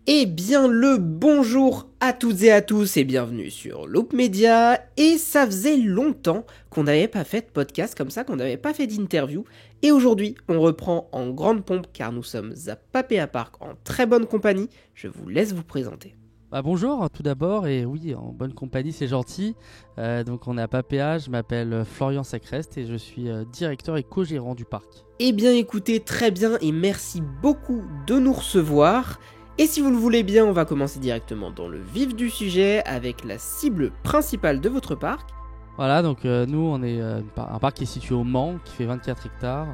Eh bien le bonjour à toutes et à tous et bienvenue sur Loop Media. Et ça faisait longtemps qu'on n'avait pas fait de podcast comme ça, qu'on n'avait pas fait d'interview. Et aujourd'hui on reprend en grande pompe car nous sommes à Papéa Park en très bonne compagnie. Je vous laisse vous présenter. Bonjour tout d'abord, et oui, en bonne compagnie, c'est gentil. Donc on est à Papéa, je m'appelle Florian Sacrest et je suis directeur et co-gérant du parc. Eh bien écoutez, très bien et merci beaucoup de nous recevoir. Et si vous le voulez bien, on va commencer directement dans le vif du sujet avec la cible principale de votre parc. Voilà, donc nous on est un parc qui est situé au Mans, qui fait 24 hectares.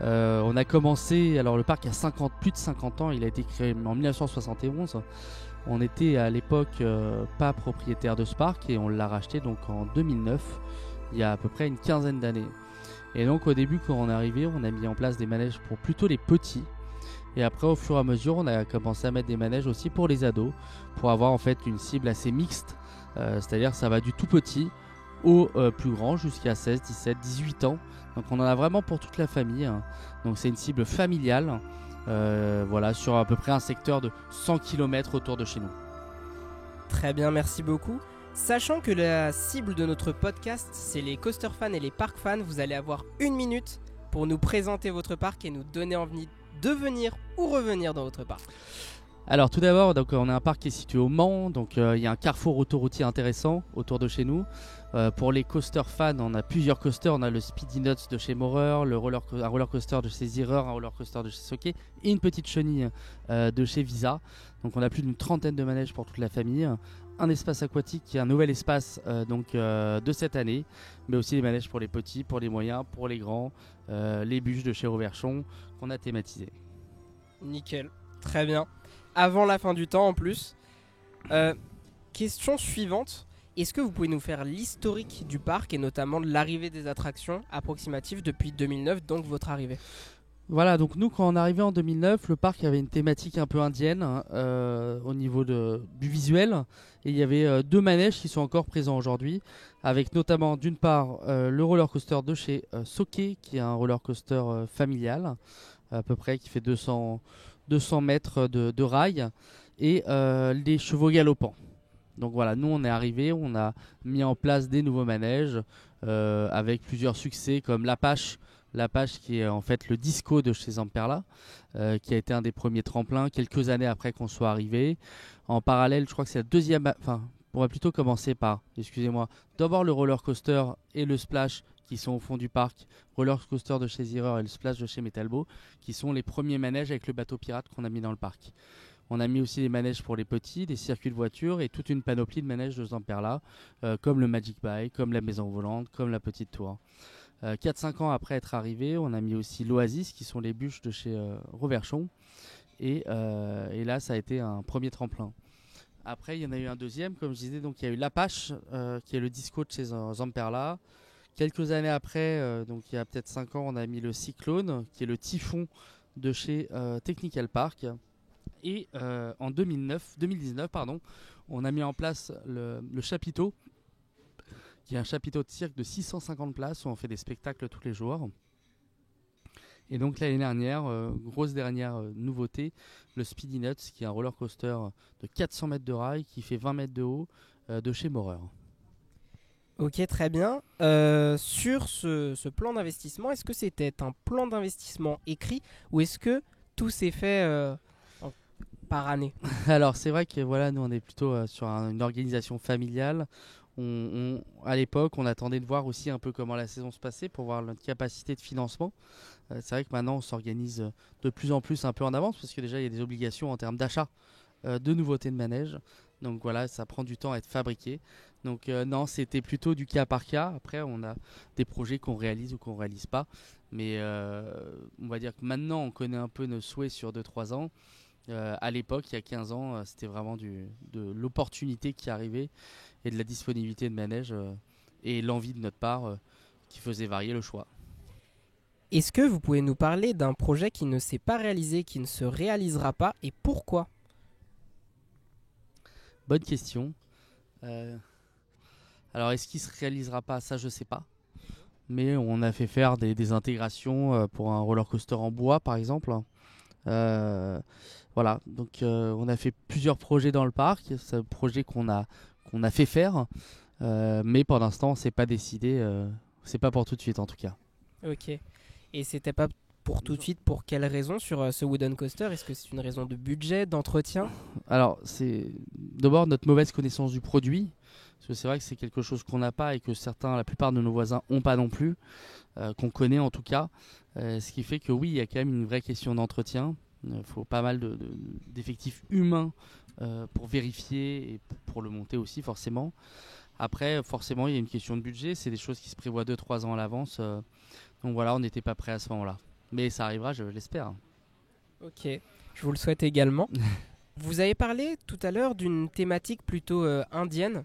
On a commencé, alors le parc a plus de 50 ans, il a été créé en 1971. On était à l'époque pas propriétaire de ce parc et on l'a racheté donc en 2009, il y a à peu près une quinzaine d'années. Et donc au début quand on est arrivé, on a mis en place des manèges pour plutôt les petits. Et après au fur et à mesure, on a commencé à mettre des manèges aussi pour les ados, pour avoir en fait une cible assez mixte. C'est-à-dire que ça va du tout petit au plus grand jusqu'à 16, 17, 18 ans. Donc on en a vraiment pour toute la famille, hein. Donc c'est une cible familiale, voilà, sur à peu près un secteur de 100 km autour de chez nous. Très bien, merci beaucoup. Sachant que la cible de notre podcast, c'est les coaster fans et les park fans, vous allez avoir 1 minute pour nous présenter votre parc et nous donner envie de venir ou revenir dans votre parc. Alors tout d'abord, donc, on a un parc qui est situé au Mans, donc il y a un carrefour autoroutier intéressant autour de chez nous. Pour les coaster fans, on a plusieurs coasters, on a le Speedy Nuts de chez Maurer, un roller coaster de chez Zierer, un roller coaster de chez Soké et une petite chenille de chez Visa. Donc on a plus d'une trentaine de manèges pour toute la famille. Un espace aquatique qui est un nouvel espace de cette année, mais aussi des manèges pour les petits, pour les moyens, pour les grands, les bûches de chez Roverchon qu'on a thématisé. Nickel, très bien. Avant la fin du temps en plus. Question suivante. Est-ce que vous pouvez nous faire l'historique du parc et notamment de l'arrivée des attractions approximatives depuis 2009, donc votre arrivée? Voilà, donc nous quand on est arrivé en 2009, le parc avait une thématique un peu indienne au niveau du visuel. Et il y avait deux manèges qui sont encore présents aujourd'hui, avec notamment d'une part le roller coaster de chez Soké, qui est un roller coaster familial, à peu près qui fait 200 mètres de rail, et les chevaux galopants. Donc voilà, nous on est arrivé, on a mis en place des nouveaux manèges avec plusieurs succès comme l'Apache qui est en fait le disco de chez Zamperla, qui a été un des premiers tremplins quelques années après qu'on soit arrivé. En parallèle, je crois que c'est la deuxième, enfin on va plutôt commencer par, excusez-moi, d'abord le roller coaster et le splash qui sont au fond du parc, roller coaster de chez Zierer et le splash de chez Metalbo, qui sont les premiers manèges avec le bateau pirate qu'on a mis dans le parc. On a mis aussi des manèges pour les petits, des circuits de voitures et toute une panoplie de manèges de Zamperla, comme le Magic Bike, comme la maison volante, comme la petite tour. 4-5 ans après être arrivé, on a mis aussi l'Oasis, qui sont les bûches de chez Roverchon. Et là, ça a été un premier tremplin. Après, il y en a eu un deuxième, comme je disais, donc il y a eu l'Apache, qui est le disco de chez Zamperla. Quelques années après, donc il y a peut-être 5 ans, on a mis le Cyclone, qui est le typhon de chez Technical Park. Et en 2019, on a mis en place le chapiteau, qui est un chapiteau de cirque de 650 places où on fait des spectacles tous les jours. Et donc l'année dernière, grosse dernière nouveauté, le Speedy Nuts, qui est un roller coaster de 400 mètres de rail, qui fait 20 mètres de haut, de chez Maurer. Ok, très bien. Sur ce plan d'investissement, est-ce que c'était un plan d'investissement écrit ou est-ce que tout s'est fait par année? Alors c'est vrai que voilà, nous on est plutôt sur une organisation familiale. À l'époque, on attendait de voir aussi un peu comment la saison se passait pour voir notre capacité de financement. C'est vrai que maintenant on s'organise de plus en plus un peu en avance parce que déjà il y a des obligations en termes d'achat de nouveautés de manège. Donc voilà, ça prend du temps à être fabriqué. Donc non, c'était plutôt du cas par cas. Après, on a des projets qu'on réalise ou qu'on réalise pas. Mais on va dire que maintenant, on connaît un peu nos souhaits sur 2-3 ans. À l'époque, il y a 15 ans, c'était vraiment de l'opportunité qui arrivait et de la disponibilité de manège et l'envie de notre part qui faisait varier le choix. Est-ce que vous pouvez nous parler d'un projet qui ne s'est pas réalisé, qui ne se réalisera pas et pourquoi? Bonne question. Alors, est-ce qu'il se réalisera pas? Ça, je sais pas. Mais on a fait faire des intégrations pour un roller coaster en bois, par exemple. Voilà, donc on a fait plusieurs projets dans le parc. C'est un projet qu'on a fait faire, mais pour l'instant, on s'est pas décidé. C'est pas pour tout de suite en tout cas. Ok. Et c'était pas pour tout de suite, pour quelle raison sur ce wooden coaster? Est-ce que c'est une raison de budget, d'entretien? Alors, c'est d'abord notre mauvaise connaissance du produit. Parce que c'est vrai que c'est quelque chose qu'on n'a pas et que la plupart de nos voisins n'ont pas non plus, qu'on connaît en tout cas. Ce qui fait que oui, il y a quand même une vraie question d'entretien. Il faut pas mal d'effectifs humains pour vérifier et pour le monter aussi forcément. Après, forcément, il y a une question de budget. C'est des choses qui se prévoient 2-3 ans à l'avance. Donc voilà, on n'était pas prêt à ce moment-là. Mais ça arrivera, je l'espère. Ok, je vous le souhaite également. Vous avez parlé tout à l'heure d'une thématique plutôt indienne.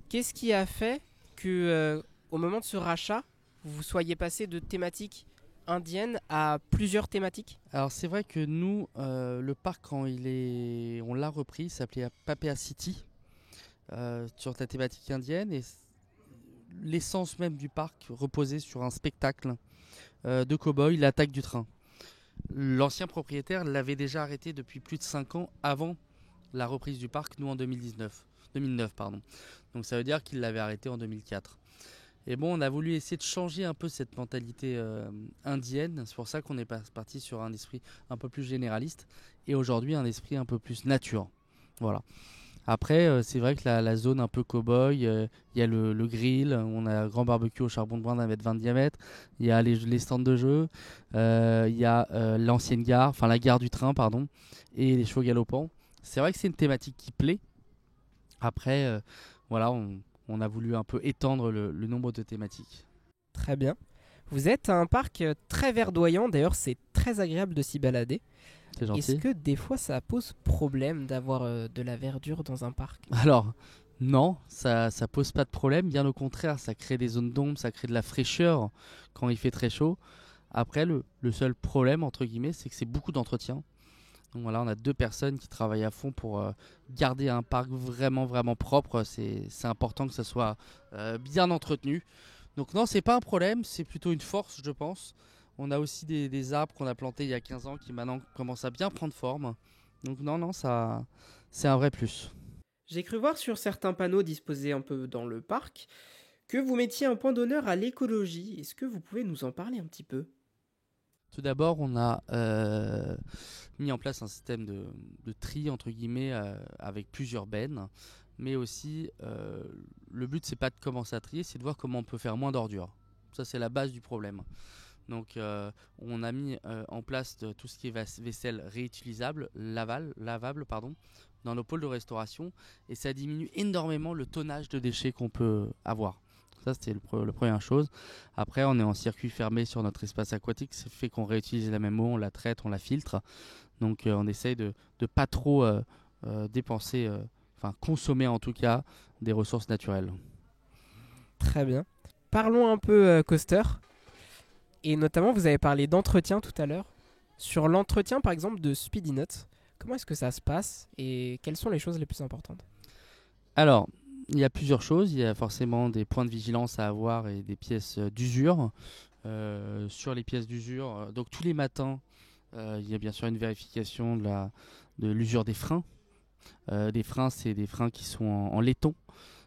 Qu'est-ce qui a fait que, au moment de ce rachat, vous soyez passé de thématique indienne à plusieurs thématiques? Alors c'est vrai que nous, le parc quand on l'a repris, il s'appelait Papaya City, sur la thématique indienne, et l'essence même du parc reposait sur un spectacle de cow-boy, l'attaque du train. L'ancien propriétaire l'avait déjà arrêté depuis plus de 5 ans avant la reprise du parc, nous en 2009 pardon. Donc ça veut dire qu'il l'avait arrêté en 2004. Et bon, on a voulu essayer de changer un peu cette mentalité indienne. C'est pour ça qu'on est parti sur un esprit un peu plus généraliste et aujourd'hui un esprit un peu plus nature. Voilà. Après, c'est vrai que la zone un peu cow-boy, il y a le grill, on a un grand barbecue au charbon de bois d'1,20 m de diamètre, il y a les stands de jeu, il y a l'ancienne gare, enfin la gare du train, pardon, et les chevaux galopants. C'est vrai que c'est une thématique qui plaît. Après, voilà, on a voulu un peu étendre le nombre de thématiques. Très bien. Vous êtes un parc très verdoyant, d'ailleurs c'est très agréable de s'y balader. C'est gentil. Est-ce que des fois ça pose problème d'avoir de la verdure dans un parc? Alors, non, ça pose pas de problème. Bien au contraire, ça crée des zones d'ombre, ça crée de la fraîcheur quand il fait très chaud. Après, le seul problème, entre guillemets, c'est que c'est beaucoup d'entretien. Donc voilà, on a 2 personnes qui travaillent à fond pour garder un parc vraiment, vraiment propre. C'est important que ça soit bien entretenu. Donc non, c'est pas un problème, c'est plutôt une force, je pense. On a aussi des arbres qu'on a plantés il y a 15 ans qui maintenant commencent à bien prendre forme. Donc non, ça, c'est un vrai plus. J'ai cru voir sur certains panneaux disposés un peu dans le parc que vous mettiez un point d'honneur à l'écologie. Est-ce que vous pouvez nous en parler un petit peu? Tout d'abord, on a mis en place un système de tri, entre guillemets, avec plusieurs bennes. Mais aussi, le but, c'est pas de commencer à trier, c'est de voir comment on peut faire moins d'ordures. Ça, c'est la base du problème. Donc, on a mis en place tout ce qui est vaisselle réutilisable, lavable, dans nos pôles de restauration. Et ça diminue énormément le tonnage de déchets qu'on peut avoir. Ça, c'était la première chose. Après, on est en circuit fermé sur notre espace aquatique. Ça fait qu'on réutilise la même eau, on la traite, on la filtre. Donc, on essaye de pas trop dépenser, consommer en tout cas, des ressources naturelles. Très bien. Parlons un peu coaster. Et notamment, vous avez parlé d'entretien tout à l'heure. Sur l'entretien, par exemple, de Speedy Nuts, comment est-ce que ça se passe et quelles sont les choses les plus importantes? Alors, il y a plusieurs choses. Il y a forcément des points de vigilance à avoir et des pièces d'usure. Sur les pièces d'usure, donc tous les matins, il y a bien sûr une vérification de l'usure des freins. Des freins, c'est des freins qui sont en laiton.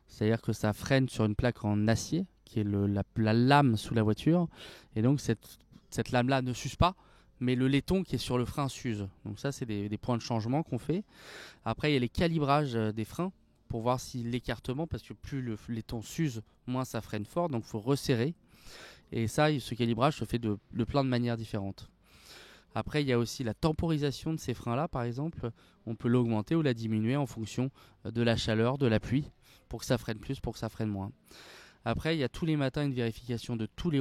C'est-à-dire que ça freine sur une plaque en acier, qui est la lame sous la voiture. Et donc cette lame-là ne s'use pas, mais le laiton qui est sur le frein s'use. Donc ça, c'est des points de changement qu'on fait. Après, il y a les calibrages des freins pour voir si l'écartement, parce que plus le laiton s'use, moins ça freine fort, donc il faut resserrer. Et ça, ce calibrage se fait de plein de manières différentes. Après, il y a aussi la temporisation de ces freins-là, par exemple. On peut l'augmenter ou la diminuer en fonction de la chaleur, de la pluie, pour que ça freine plus, pour que ça freine moins. Après, il y a tous les matins une vérification de toutes les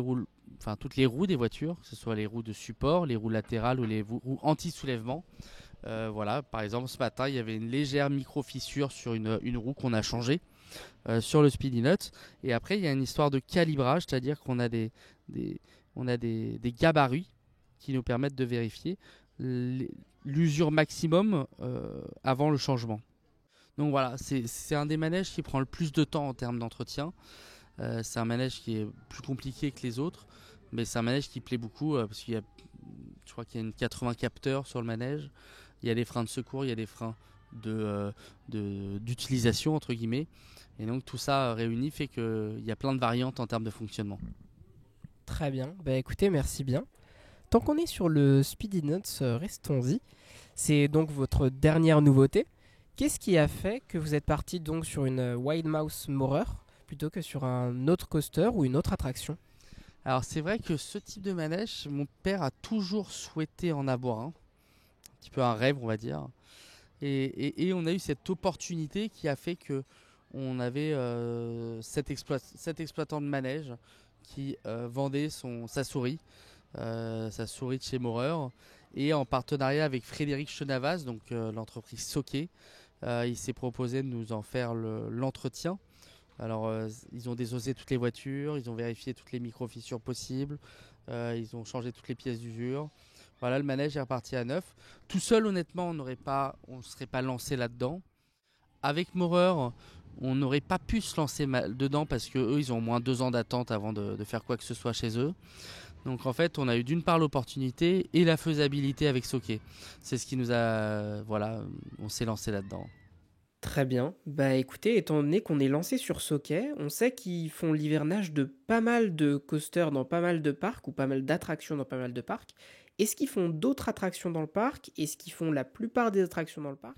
roues des voitures, que ce soit les roues de support, les roues latérales ou les roues anti-soulèvement. Voilà, par exemple, ce matin, il y avait une légère micro-fissure sur une roue qu'on a changée sur le Speedy Nut. Et après, il y a une histoire de calibrage, c'est-à-dire qu'on a des gabarits qui nous permettent de vérifier l'usure maximum avant le changement. Donc voilà, c'est un des manèges qui prend le plus de temps en termes d'entretien. C'est un manège qui est plus compliqué que les autres, mais c'est un manège qui plaît beaucoup parce je crois qu'il y a 80 capteurs sur le manège. Il y a des freins de secours, il y a des freins d'utilisation entre guillemets. Et donc tout ça réuni fait qu'il y a plein de variantes en termes de fonctionnement. Très bien. Bah écoutez, merci bien. Tant qu'on est sur le Speedy Nuts, restons-y. C'est donc votre dernière nouveauté. Qu'est-ce qui a fait que vous êtes parti donc sur une Wild Mouse Maurer plutôt que sur un autre coaster ou une autre attraction? Alors c'est vrai que ce type de manège, mon père a toujours souhaité en avoir un petit peu un rêve on va dire. Et on a eu cette opportunité qui a fait que on avait cet exploitant de manège qui vendait sa souris de chez Maurer, et en partenariat avec Frédéric Chenavaz, donc l'entreprise Soké, il s'est proposé de nous en faire l'entretien. Alors ils ont désosé toutes les voitures, ils ont vérifié toutes les micro-fissures possibles, ils ont changé toutes les pièces d'usure. Voilà, le manège est reparti à neuf. Tout seul, honnêtement, on ne serait pas lancé là-dedans. Avec Maurer, on n'aurait pas pu se lancer dedans parce qu'eux, ils ont au moins 2 ans d'attente avant de faire quoi que ce soit chez eux. Donc en fait, on a eu d'une part l'opportunité et la faisabilité avec Soké. C'est ce qui nous a... Voilà, on s'est lancé là-dedans. Très bien. Bah écoutez, étant donné qu'on est lancé sur Soké, on sait qu'ils font l'hivernage de pas mal de coasters dans pas mal de parcs ou pas mal d'attractions dans pas mal de parcs. Est-ce qu'ils font d'autres attractions dans le parc? Est-ce qu'ils font la plupart des attractions dans le parc?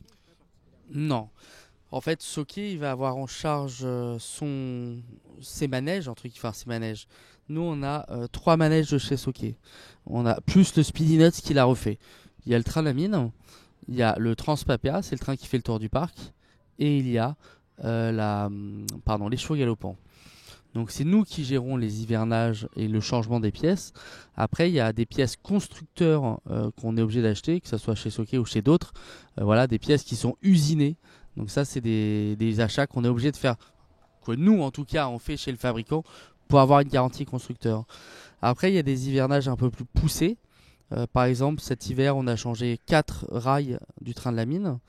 Non. En fait, Soké, il va avoir en charge ses manèges, ses manèges. Nous, on a 3 manèges de chez Soké. On a plus le Speedy Nuts qui l'a refait. Il y a le train de la mine, il y a le Transpapéa, c'est le train qui fait le tour du parc, et il y a les chevaux galopants. Donc c'est nous qui gérons les hivernages et le changement des pièces. Après, il y a des pièces constructeurs qu'on est obligé d'acheter, que ce soit chez Soké ou chez d'autres. Voilà, des pièces qui sont usinées. Donc ça, c'est des achats qu'on est obligé de faire, que nous en tout cas on fait chez le fabricant pour avoir une garantie constructeur. Après, il y a des hivernages un peu plus poussés. Par exemple, cet hiver, on a changé 4 rails du train de la mine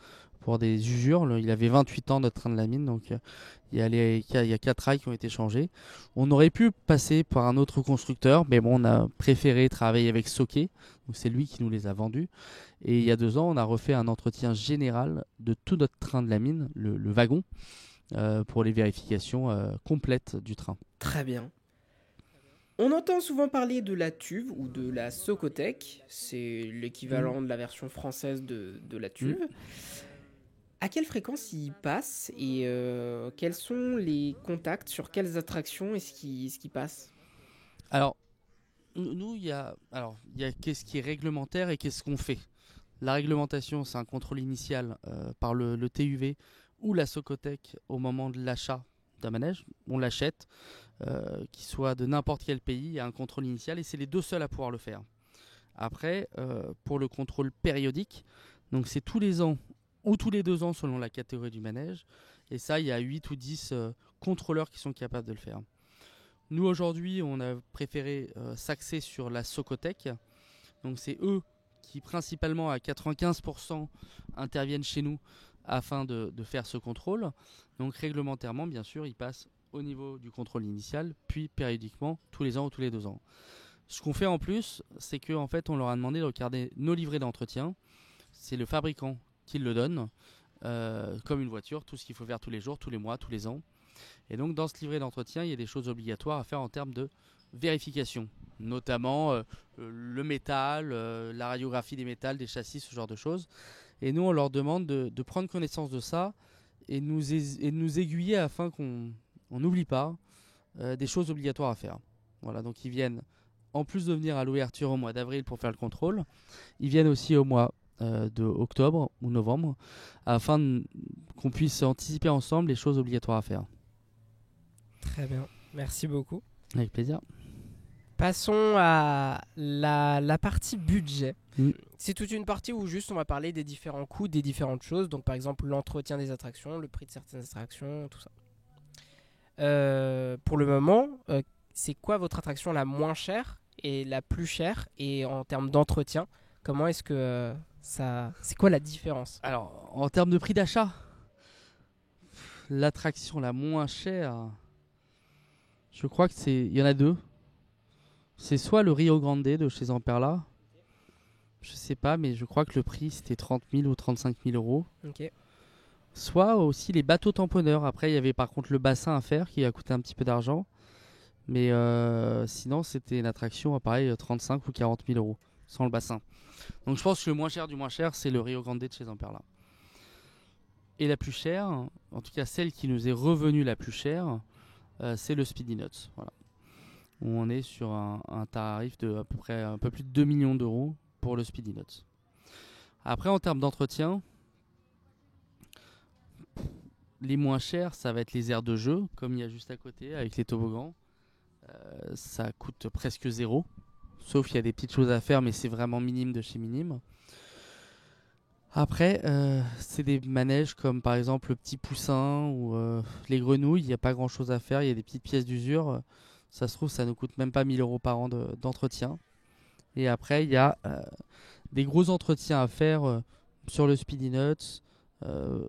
pour des usures. Il avait 28 ans notre train de la mine, donc il y a 4 rails qui ont été changés. On aurait pu passer par un autre constructeur, mais bon, on a préféré travailler avec Soké, donc c'est lui qui nous les a vendus. Et il y a 2 ans, on a refait un entretien général de tout notre train de la mine, le wagon, pour les vérifications complètes du train. Très bien. On entend souvent parler de la TUV ou de la Socotec, c'est l'équivalent de la version française de la TUV. À quelle fréquence ils passent et quels sont les contacts, sur quelles attractions est-ce qu'ils passent? Alors, nous, il y a qu'est-ce qui est réglementaire et qu'est-ce qu'on fait. La réglementation, c'est un contrôle initial par le TUV ou la Socotec au moment de l'achat d'un manège. On l'achète, qu'il soit de n'importe quel pays, il y a un contrôle initial et c'est les 2 seuls à pouvoir le faire. Après, pour le contrôle périodique, donc c'est tous les ans ou tous les 2 ans selon la catégorie du manège. Et ça, il y a 8 ou 10 contrôleurs qui sont capables de le faire. Nous, aujourd'hui, on a préféré s'axer sur la Socotec. Donc c'est eux qui, principalement à 95%, interviennent chez nous afin de faire ce contrôle. Donc réglementairement, bien sûr, ils passent au niveau du contrôle initial, puis périodiquement, tous les ans ou tous les 2 ans. Ce qu'on fait en plus, c'est qu'en fait, on leur a demandé de regarder nos livrets d'entretien. C'est le fabricant qui le donne, comme une voiture, tout ce qu'il faut faire tous les jours, tous les mois, tous les ans. Et donc dans ce livret d'entretien, il y a des choses obligatoires à faire en termes de vérification, notamment le métal, la radiographie des métals, des châssis, ce genre de choses. Et nous, on leur demande de prendre connaissance de ça et de nous aiguiller afin qu'on n'oublie pas des choses obligatoires à faire. Voilà, donc ils viennent, en plus de venir à l'ouverture au mois d'avril pour faire le contrôle, ils viennent aussi au mois de octobre ou novembre afin qu'on puisse anticiper ensemble les choses obligatoires à faire. Très bien, merci beaucoup. Avec plaisir. Passons à la partie budget. C'est toute une partie où juste on va parler des différents coûts, des différentes choses. Donc par exemple l'entretien des attractions, le prix de certaines attractions, tout ça. Pour le moment, c'est quoi votre attraction la moins chère et la plus chère? Et en termes d'entretien, comment est-ce que c'est quoi la différence? Alors, en termes de prix d'achat, l'attraction la moins chère, je crois il y en a 2. C'est soit le Rio Grande de chez Zamperla, Je sais pas, mais je crois que le prix c'était 30 000 ou 35 000 euros. Ok. Soit aussi les bateaux tamponneurs. Après, il y avait par contre le bassin à faire qui a coûté un petit peu d'argent. Mais sinon, c'était une attraction à pareil 35 ou 40 000 euros sans le bassin. Donc je pense que le moins cher du moins cher, c'est le Rio Grande de chez Zamperla. Et la plus chère, en tout cas celle qui nous est revenue la plus chère, c'est le Speedy Nuts. Voilà. Où on est sur un tarif de à peu près un peu plus de 2 millions d'euros pour le Speedy Nuts. Après, en termes d'entretien, les moins chers, ça va être les aires de jeu, comme il y a juste à côté avec les toboggans. Ça coûte presque zéro. Sauf qu'il y a des petites choses à faire, mais c'est vraiment minime de chez minime. Après, c'est des manèges comme par exemple le petit poussin ou les grenouilles. Il n'y a pas grand chose à faire. Il y a des petites pièces d'usure. Ça se trouve, ça ne coûte même pas 1000 euros par an d'entretien. Et après, il y a des gros entretiens à faire sur le Speedy Nuts.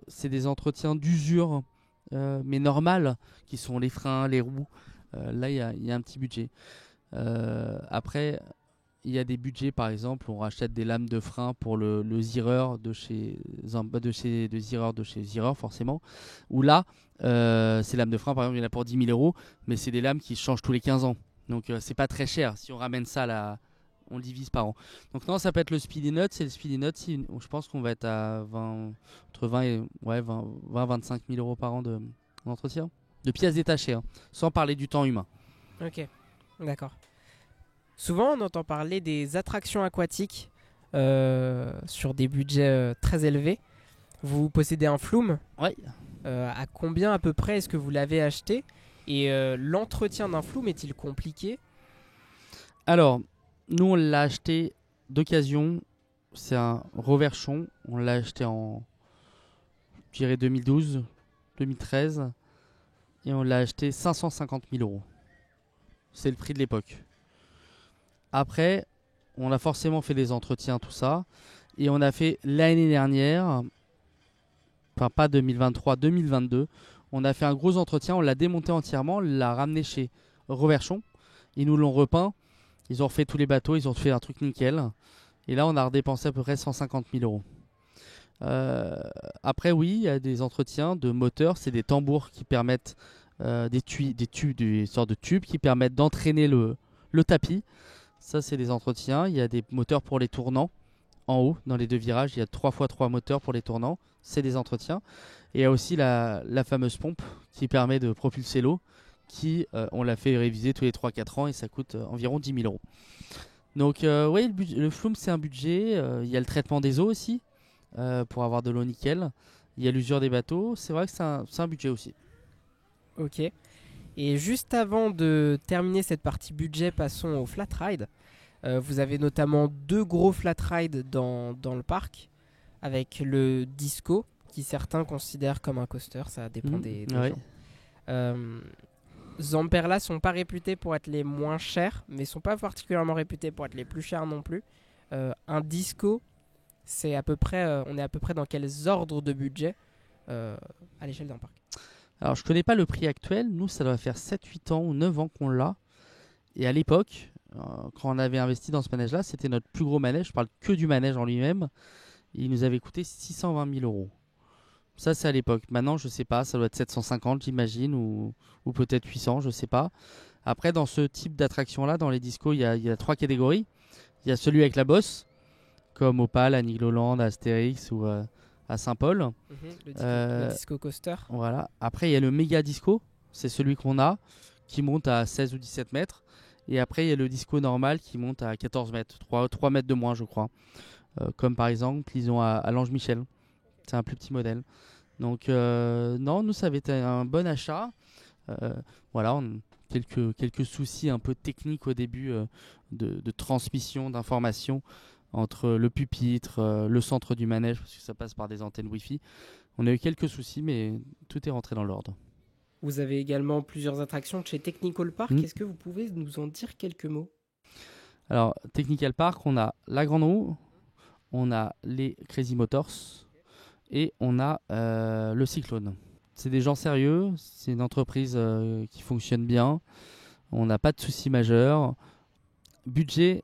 C'est des entretiens d'usure, mais normales, qui sont les freins, les roues. Là, il y a un petit budget. Après, il y a des budgets, par exemple, on rachète des lames de frein pour le Zierer de chez Zierer, forcément. Ou là, ces lames de frein, par exemple, il y en a pour 10 000 euros, mais c'est des lames qui changent tous les 15 ans. Donc, c'est pas très cher. Si on ramène ça là, on le divise par an. Donc, non, ça peut être le Speedy Nuts. Et le Speedy Nuts, je pense qu'on va être à entre 20 et 25 000 euros par an d'entretien. De pièces détachées, hein, sans parler du temps humain. Ok, d'accord. Souvent, on entend parler des attractions aquatiques sur des budgets très élevés. Vous possédez un Flume. Oui. À combien à peu près est-ce que vous l'avez acheté? Et l'entretien d'un Flume est-il compliqué? Alors, nous, on l'a acheté d'occasion. C'est un Roverchon. On l'a acheté en, je dirais, 2012, 2013. Et on l'a acheté 550 000 euros. C'est le prix de l'époque. Après, on a forcément fait des entretiens, tout ça. Et on a fait l'année dernière, enfin pas 2023, 2022, on a fait un gros entretien, on l'a démonté entièrement, on l'a ramené chez Roverchon. Ils nous l'ont repeint, ils ont refait tous les bateaux, ils ont fait un truc nickel. Et là, on a redépensé à peu près 150 000 euros. Après, oui, il y a des entretiens de moteurs, c'est des tambours qui permettent des sortes de tubes qui permettent d'entraîner le tapis. Ça, c'est des entretiens. Il y a des moteurs pour les tournants en haut, dans les deux virages. Il y a 3x3 moteurs pour les tournants. C'est des entretiens. Et il y a aussi la fameuse pompe qui permet de propulser l'eau, qui, on l'a fait réviser tous les 3-4 ans et ça coûte environ 10 000 euros. Donc, oui, le Flume, c'est un budget. Il y a le traitement des eaux aussi, pour avoir de l'eau nickel. Il y a l'usure des bateaux. C'est vrai que c'est un budget aussi. Ok. Et juste avant de terminer cette partie budget, passons au flat ride. Vous avez notamment 2 gros flat rides dans le parc, avec le Disco, qui certains considèrent comme un coaster, ça dépend des gens. Zamperla sont pas réputés pour être les moins chers, mais sont pas particulièrement réputés pour être les plus chers non plus. Un Disco, c'est à peu près, on est à peu près dans quels ordres de budget à l'échelle d'un parc? Alors, je connais pas le prix actuel. Nous, ça doit faire 7-8 ans ou 9 ans qu'on l'a. Et à l'époque, quand on avait investi dans ce manège-là, c'était notre plus gros manège. Je parle que du manège en lui-même. Il nous avait coûté 620 000 euros. Ça, c'est à l'époque. Maintenant, je sais pas. Ça doit être 750, j'imagine, ou peut-être 800, je sais pas. Après, dans ce type d'attraction-là, dans les discos, il y a 3 catégories. Il y a celui avec la bosse, comme Opal, à Nigloland, à Astérix ou à Saint-Paul. Le disco coaster. Voilà. Après, il y a le méga disco. C'est celui qu'on a, qui monte à 16 ou 17 mètres. Et après, il y a le disco normal qui monte à 14 mètres. 3 mètres de moins, je crois. Comme par exemple, ils ont à l'Ange Michel. C'est un plus petit modèle. Donc, non, nous, ça avait été un bon achat. Voilà, quelques soucis un peu techniques au début de transmission d'informations entre le pupitre, le centre du manège, parce que ça passe par des antennes Wi-Fi. On a eu quelques soucis, mais tout est rentré dans l'ordre. Vous avez également plusieurs attractions chez Technical Park. Est-ce que vous pouvez nous en dire quelques mots? Alors, Technical Park, on a la Grande Roue, on a les Crazy Motors et on a le Cyclone. C'est des gens sérieux, c'est une entreprise qui fonctionne bien, on n'a pas de soucis majeurs. Budget,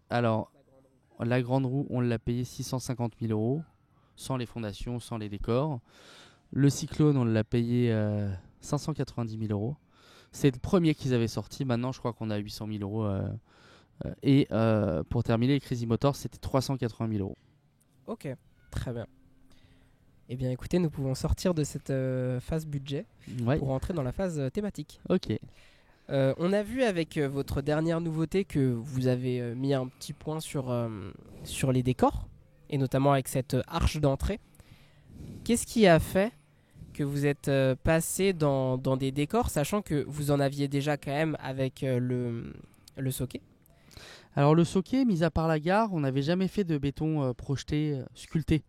alors la grande roue, on l'a payé 650 000 euros, sans les fondations, sans les décors. Le cyclone, on l'a payé 590 000 euros. C'est le premier qu'ils avaient sorti. Maintenant, je crois qu'on a 800 000 euros. Et pour terminer, les Crazy Motors, c'était 380 000 euros. Ok, très bien. Eh bien écoutez, nous pouvons sortir de cette phase budget pour entrer dans la phase thématique. Ok. On a vu avec votre dernière nouveauté que vous avez mis un petit point sur les décors, et notamment avec cette arche d'entrée. Qu'est-ce qui a fait que vous êtes passé dans des décors, sachant que vous en aviez déjà quand même avec le socket? Alors le socket, mis à part la gare, on n'avait jamais fait de béton projeté, sculpté.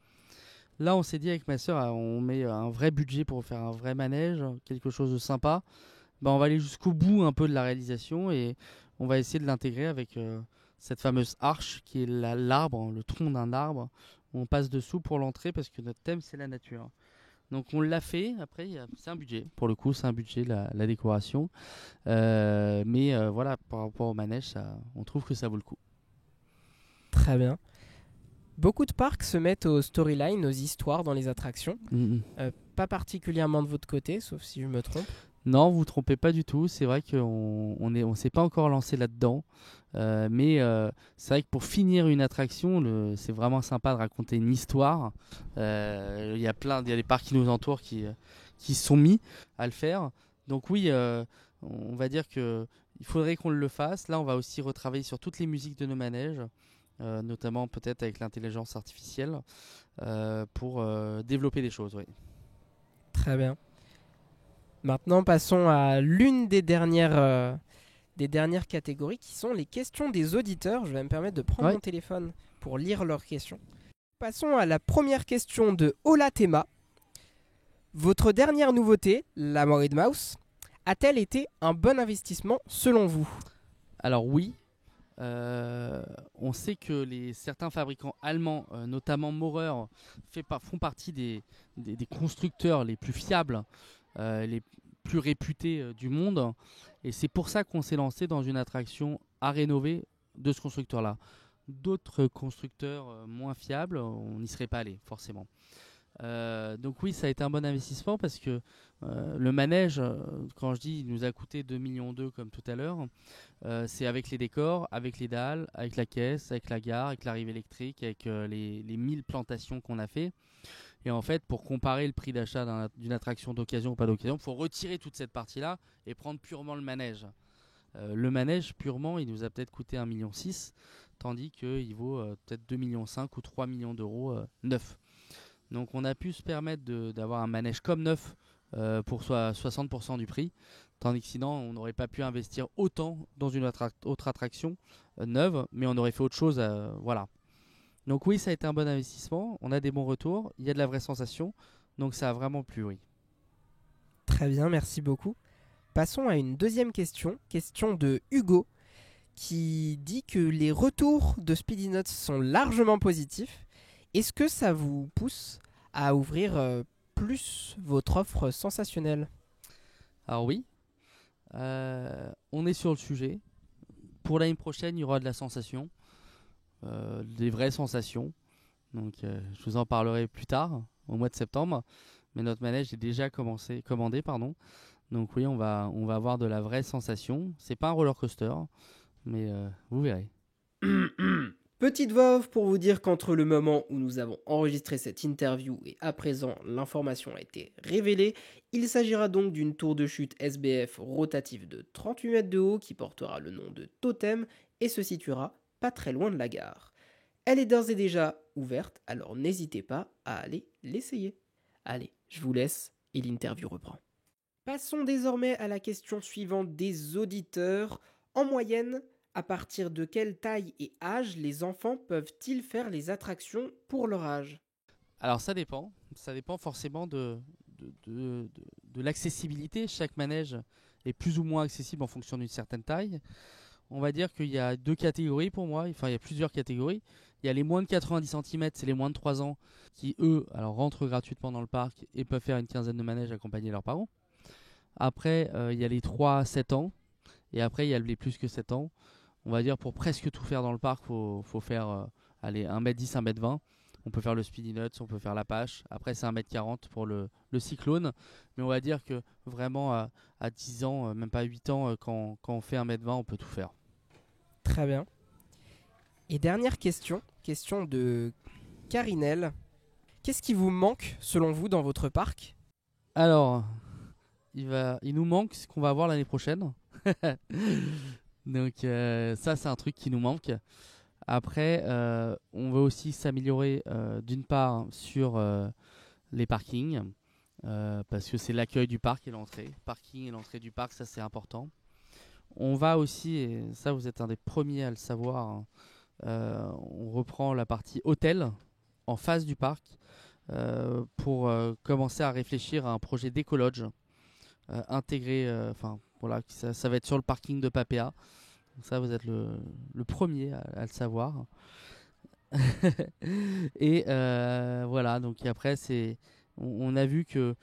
Là, on s'est dit avec ma soeur, on met un vrai budget pour faire un vrai manège, quelque chose de sympa. On va aller jusqu'au bout un peu de la réalisation et on va essayer de l'intégrer avec cette fameuse arche qui est l'arbre, le tronc d'un arbre. On passe dessous pour l'entrée parce que notre thème, c'est la nature. Donc on l'a fait, après c'est un budget, pour le coup c'est un budget la décoration. Mais voilà, par rapport au manège, on trouve que ça vaut le coup. Très bien. Beaucoup de parcs se mettent aux storylines, aux histoires dans les attractions. Pas particulièrement de votre côté, sauf si je me trompe. Non, vous ne vous trompez pas du tout. C'est vrai qu'on on s'est pas encore lancé là-dedans. Mais c'est vrai que pour finir une attraction, c'est vraiment sympa de raconter une histoire. Il y a des parcs qui nous entourent qui sont mis à le faire. Donc oui, on va dire qu'il faudrait qu'on le fasse. Là, on va aussi retravailler sur toutes les musiques de nos manèges. Notamment peut-être avec l'intelligence artificielle pour développer des choses. Oui. Très bien. Maintenant, passons à l'une des dernières catégories qui sont les questions des auditeurs. Je vais me permettre de prendre mon téléphone pour lire leurs questions. Passons à la première question de Olatema. Votre dernière nouveauté, la Morid Mouse, a-t-elle été un bon investissement selon vous? Alors oui. On sait que certains fabricants allemands, notamment Maurer, font partie des constructeurs les plus fiables, les plus réputés du monde. Et c'est pour ça qu'on s'est lancé dans une attraction à rénover de ce constructeur-là. D'autres constructeurs moins fiables, on n'y serait pas allé, forcément. Donc oui, ça a été un bon investissement parce que le manège, quand je dis il nous a coûté 2,2 millions comme tout à l'heure, c'est avec les décors, avec les dalles, avec la caisse, avec la gare, avec la rive électrique, avec les 1000 plantations qu'on a fait. Et en fait, pour comparer le prix d'achat d'une attraction d'occasion ou pas d'occasion, il faut retirer toute cette partie-là et prendre purement le manège. Le manège, purement, il nous a peut-être coûté 1,6 million, tandis qu'il vaut peut-être 2,5 millions ou 3 millions d'euros neuf. Donc on a pu se permettre d'avoir un manège comme neuf pour 60% du prix, tandis que sinon on n'aurait pas pu investir autant dans une autre attraction neuve, mais on aurait fait autre chose. Voilà. Donc oui, ça a été un bon investissement, on a des bons retours, il y a de la vraie sensation, donc ça a vraiment plu, oui. Très bien, merci beaucoup. Passons à une deuxième question de Hugo, qui dit que les retours de Speedy Nuts sont largement positifs. Est-ce que ça vous pousse à ouvrir plus votre offre sensationnelle? Alors oui, on est sur le sujet. Pour l'année prochaine, il y aura de la sensation, des vraies sensations. Donc je vous en parlerai plus tard, au mois de septembre. Mais notre manège est déjà commandé. Donc oui, on va avoir de la vraie sensation. C'est pas un roller coaster, mais vous verrez. Petite voix off pour vous dire qu'entre le moment où nous avons enregistré cette interview et à présent l'information a été révélée, il s'agira donc d'une tour de chute SBF rotative de 38 mètres de haut qui portera le nom de Totem et se situera pas très loin de la gare. Elle est d'ores et déjà ouverte, alors n'hésitez pas à aller l'essayer. Allez, je vous laisse et l'interview reprend. Passons désormais à la question suivante des auditeurs. En moyenne, à partir de quelle taille et âge les enfants peuvent-ils faire les attractions pour leur âge? Alors ça dépend forcément de l'accessibilité. Chaque manège est plus ou moins accessible en fonction d'une certaine taille. On va dire qu'il y a deux catégories pour moi, enfin il y a plusieurs catégories. Il y a les moins de 90 cm, c'est les moins de 3 ans qui eux rentrent gratuitement dans le parc et peuvent faire une quinzaine de manèges accompagnés de leurs parents. Après il y a les 3-7 ans et après il y a les plus que 7 ans. On va dire pour presque tout faire dans le parc, faut faire allez, 1m10, 1m20. On peut faire le Speedy Nuts, on peut faire l'Apache. Après, c'est 1m40 pour le Cyclone. Mais on va dire que vraiment, à 10 ans, même pas 8 ans, quand on fait 1m20, on peut tout faire. Très bien. Et dernière question de Carinel. Qu'est-ce qui vous manque, selon vous, dans votre parc ? Alors, il nous manque ce qu'on va voir l'année prochaine. Donc ça, c'est un truc qui nous manque. Après, on veut aussi s'améliorer d'une part sur les parkings, parce que c'est l'accueil du parc et l'entrée. Parking et l'entrée du parc, ça c'est important. On va aussi, et ça vous êtes un des premiers à le savoir, hein, on reprend la partie hôtel en face du parc pour commencer à réfléchir à un projet d'écolodge intégré, voilà, ça va être sur le parking de Papéa. Donc ça, vous êtes le premier à le savoir. Et voilà, donc après, on a vu que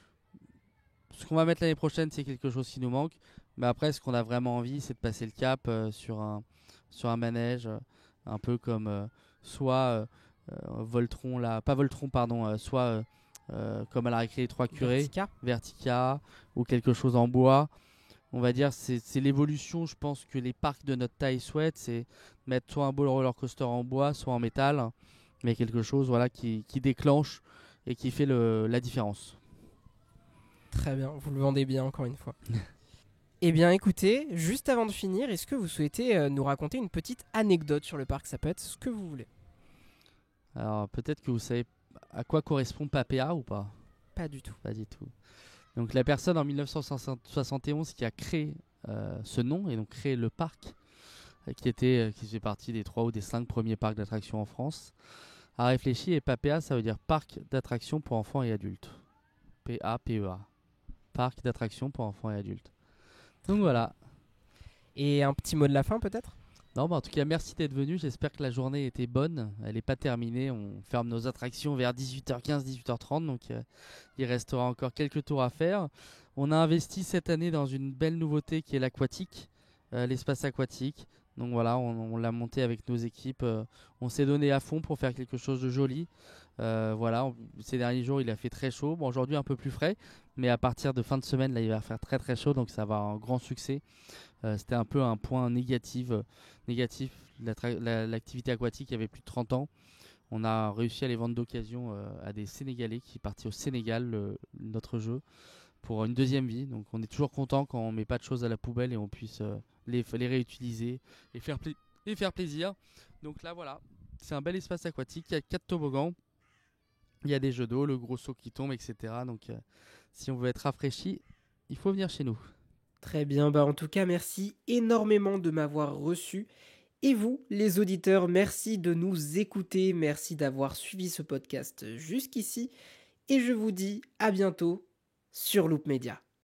ce qu'on va mettre l'année prochaine, c'est quelque chose qui nous manque. Mais après, ce qu'on a vraiment envie, c'est de passer le cap sur un manège, un peu comme soit Voltron, pas Voltron, pardon, soit comme à la récré les Trois Curés, Vertica, ou quelque chose en bois. On va dire c'est l'évolution, je pense, que les parcs de notre taille souhaitent, c'est mettre soit un beau roller coaster en bois, soit en métal, mais quelque chose voilà, qui déclenche et qui fait la différence. Très bien, vous le vendez bien encore une fois. Eh bien écoutez, juste avant de finir, est-ce que vous souhaitez nous raconter une petite anecdote sur le parc ? Ça peut être ce que vous voulez. Alors peut-être que vous savez à quoi correspond Papéa ou pas ? Pas du tout. Pas du tout. Donc la personne en 1971 qui a créé ce nom et donc créé le parc, qui fait partie des 3 ou des 5 premiers parcs d'attractions en France, a réfléchi, et Papéa, ça veut dire parc d'attractions pour enfants et adultes. P-A-P-E-A. Parc d'attractions pour enfants et adultes. Donc voilà. Et un petit mot de la fin peut-être ? Non, en tout cas, merci d'être venu. J'espère que la journée était bonne. Elle n'est pas terminée. On ferme nos attractions vers 18h15, 18h30. Donc, il restera encore quelques tours à faire. On a investi cette année dans une belle nouveauté qui est l'aquatique, l'espace aquatique. Donc voilà, on l'a monté avec nos équipes. On s'est donné à fond pour faire quelque chose de joli. Voilà, ces derniers jours, il a fait très chaud. Bon, aujourd'hui, un peu plus frais. Mais à partir de fin de semaine, là, il va faire très très chaud. Donc, ça va avoir un grand succès. C'était un peu un point négatif. L'activité aquatique, il y avait plus de 30 ans. On a réussi à les vendre d'occasion à des Sénégalais qui partaient au Sénégal, notre jeu, pour une deuxième vie. Donc on est toujours content quand on met pas de choses à la poubelle et on puisse les réutiliser et faire plaisir. Donc là voilà, c'est un bel espace aquatique. Il y a 4 toboggans, il y a des jeux d'eau, le gros saut qui tombe, etc. Donc si on veut être rafraîchi, il faut venir chez nous. Très bien, en tout cas merci énormément de m'avoir reçu. Et vous, les auditeurs, merci de nous écouter, merci d'avoir suivi ce podcast jusqu'ici. Et je vous dis à bientôt sur Loop Media.